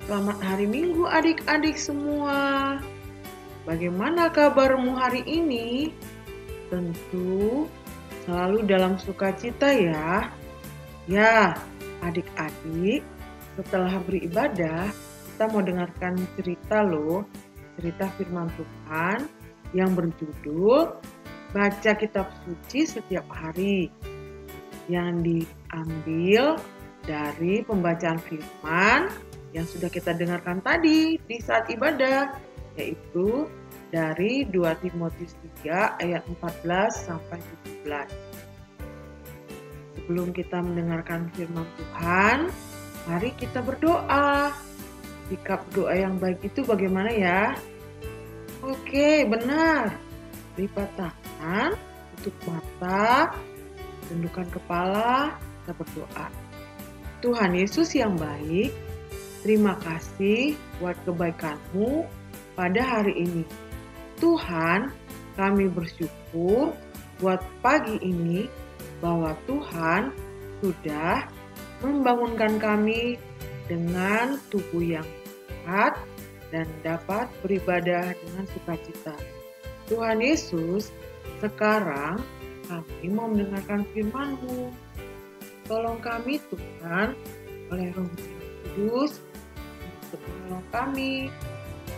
Selamat hari Minggu adik-adik semua. Bagaimana kabarmu hari ini? Tentu selalu dalam sukacita ya. Ya, adik-adik, setelah beribadah, kita mau dengarkan cerita loh. Cerita firman Tuhan yang berjudul Baca Kitab Suci Setiap Hari. Yang diambil dari pembacaan firman yang sudah kita dengarkan tadi di saat ibadah, yaitu dari 2 Timotius 3 ayat 14 sampai 17. Sebelum kita mendengarkan firman Tuhan, mari kita berdoa. Sikap doa yang baik itu bagaimana ya? Oke, benar. Lipat tangan, tutup mata, tundukkan kepala, kita berdoa. Tuhan Yesus yang baik, terima kasih buat kebaikan-Mu pada hari ini. Tuhan, kami bersyukur buat pagi ini bahwa Tuhan sudah membangunkan kami dengan tubuh yang sehat dan dapat beribadah dengan sukacita. Tuhan Yesus, sekarang kami mau mendengarkan firman-Mu. Tolong kami Tuhan, oleh Roh Kudus, untuk menolong kami,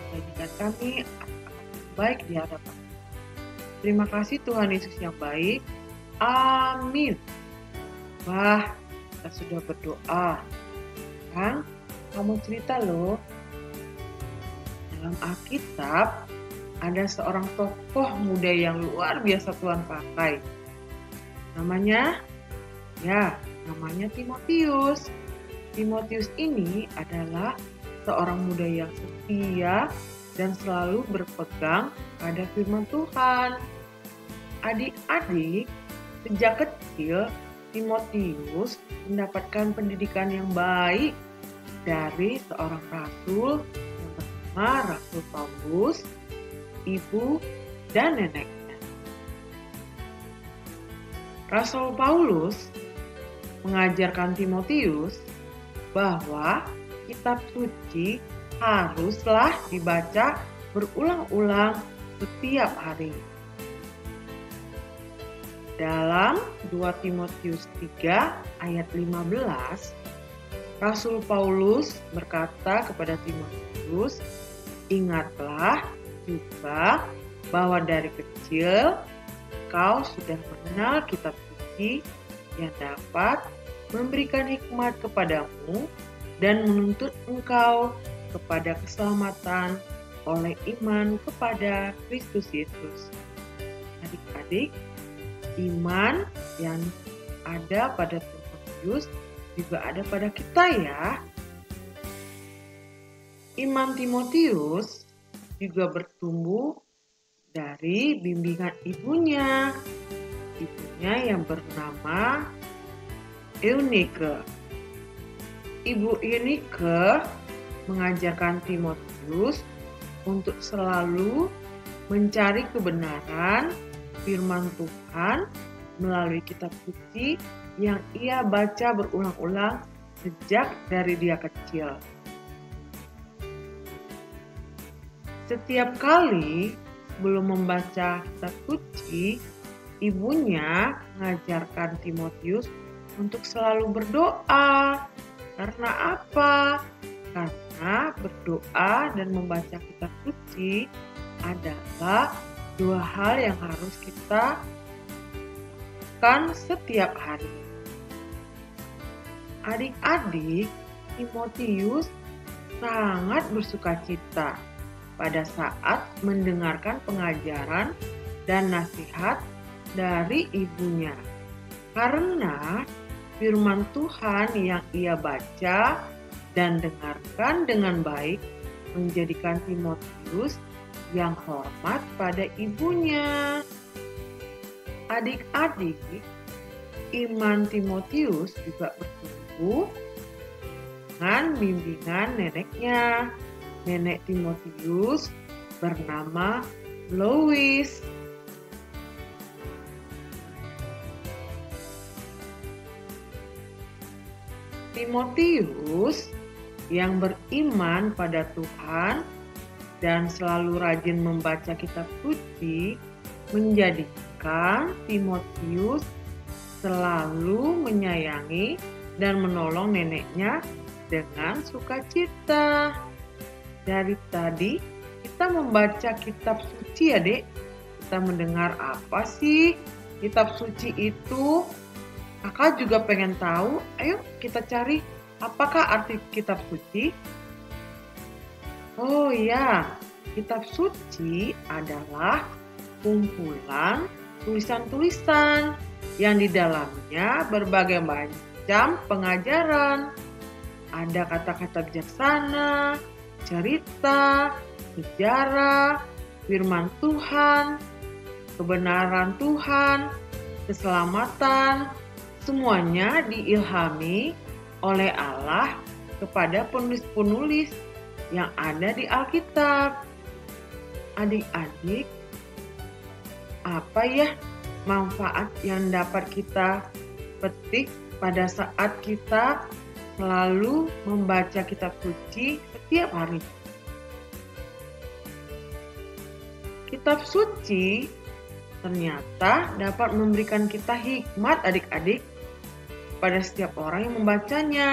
menjadikan kami baik di hadapan. Terima kasih Tuhan Yesus yang baik. Amin. Wah, kita sudah berdoa. Sekarang kamu cerita loh. Dalam Alkitab ada seorang tokoh muda yang luar biasa Tuhan pakai. Namanya Timotius. Timotius ini adalah seorang muda yang setia dan selalu berpegang pada firman Tuhan. Adik-adik, sejak kecil Timotius mendapatkan pendidikan yang baik dari seorang rasul yang bernama Rasul Paulus, ibu dan neneknya. Rasul Paulus mengajarkan Timotius bahwa kitab suci haruslah dibaca berulang-ulang setiap hari. Dalam 2 Timotius 3 ayat 15, Rasul Paulus berkata kepada Timotius, "Ingatlah juga bahwa dari kecil kau sudah mengenal kitab suci yang dapat memberikan hikmat kepadamu dan menuntut engkau kepada keselamatan oleh iman kepada Kristus Yesus." Adik-adik, iman yang ada pada Timotius juga ada pada kita ya. Iman Timotius juga bertumbuh dari bimbingan ibunya yang bernama Eunike. Ibu Eunike mengajarkan Timotius untuk selalu mencari kebenaran firman Tuhan melalui kitab suci yang ia baca berulang-ulang sejak dari dia kecil. Setiap kali sebelum membaca kitab suci, ibunya mengajarkan Timotius untuk selalu berdoa. Karena apa? Karena berdoa dan membaca kitab suci adalah dua hal yang harus kita lakukan setiap hari. Adik-adik, Timotius sangat bersukacita pada saat mendengarkan pengajaran dan nasihat dari ibunya. Karena firman Tuhan yang ia baca dan dengarkan dengan baik menjadikan Timotius yang hormat pada ibunya. Adik-adik, iman Timotius juga bertumbuh dengan bimbingan neneknya. Nenek Timotius bernama Lois. Timotius yang beriman pada Tuhan dan selalu rajin membaca kitab suci menjadikan Timotius selalu menyayangi dan menolong neneknya dengan sukacita. Dari tadi kita membaca kitab suci ya Dek. Kita mendengar apa sih kitab suci itu? Kakak juga pengen tahu. Ayo kita cari apakah arti kitab suci. Oh ya, kitab suci adalah kumpulan tulisan-tulisan yang di dalamnya berbagai macam pengajaran. Ada kata-kata bijaksana, cerita, sejarah, firman Tuhan, kebenaran Tuhan, keselamatan, semuanya diilhami oleh Allah kepada penulis-penulis yang ada di Alkitab. Adik-adik, apa ya manfaat yang dapat kita petik pada saat kita selalu membaca kitab suci setiap hari? Kitab suci ternyata dapat memberikan kita hikmat adik-adik pada setiap orang yang membacanya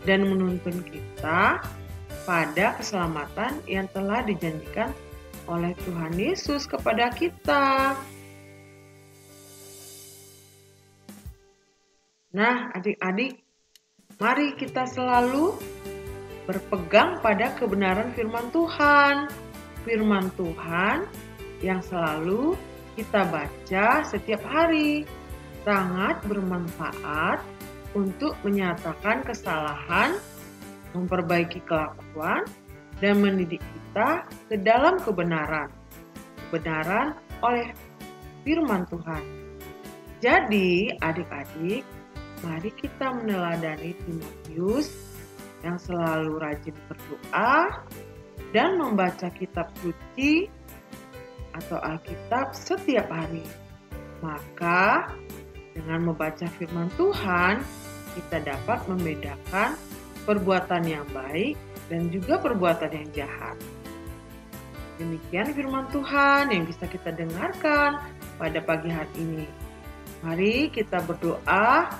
dan menuntun kita pada keselamatan yang telah dijanjikan oleh Tuhan Yesus kepada kita. Nah, adik-adik, mari kita selalu berpegang pada kebenaran firman Tuhan. Firman Tuhan yang selalu kita baca setiap hari sangat bermanfaat untuk menyatakan kesalahan, memperbaiki kelakuan, dan mendidik kita ke dalam kebenaran. Kebenaran oleh firman Tuhan. Jadi adik-adik, mari kita meneladani Timotius yang selalu rajin berdoa dan membaca kitab suci atau Alkitab setiap hari. Maka dengan membaca firman Tuhan, kita dapat membedakan perbuatan yang baik dan juga perbuatan yang jahat. Demikian firman Tuhan yang bisa kita dengarkan pada pagi hari ini. Mari kita berdoa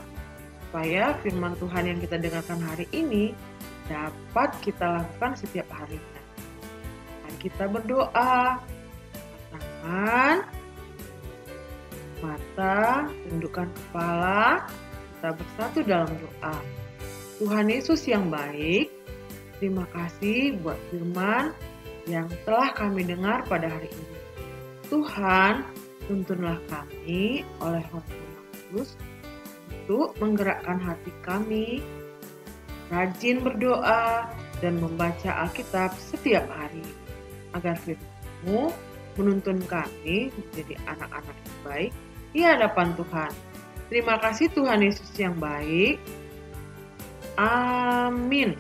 supaya firman Tuhan yang kita dengarkan hari ini dapat kita lakukan setiap harinya. Mari kita berdoa. Tangan, mata, tundukkan kepala, kita bersatu dalam doa. Tuhan Yesus yang baik, terima kasih buat firman yang telah kami dengar pada hari ini. Tuhan, tuntunlah kami oleh Roh Kudus untuk menggerakkan hati kami, rajin berdoa dan membaca Alkitab setiap hari, agar firman-Mu menuntun kami menjadi anak-anak yang baik di hadapan Tuhan. Terima kasih Tuhan Yesus yang baik. Amin.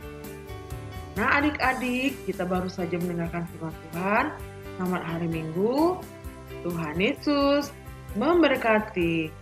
Nah adik-adik, kita baru saja mendengarkan firman Tuhan. Selamat hari Minggu. Tuhan Yesus memberkati.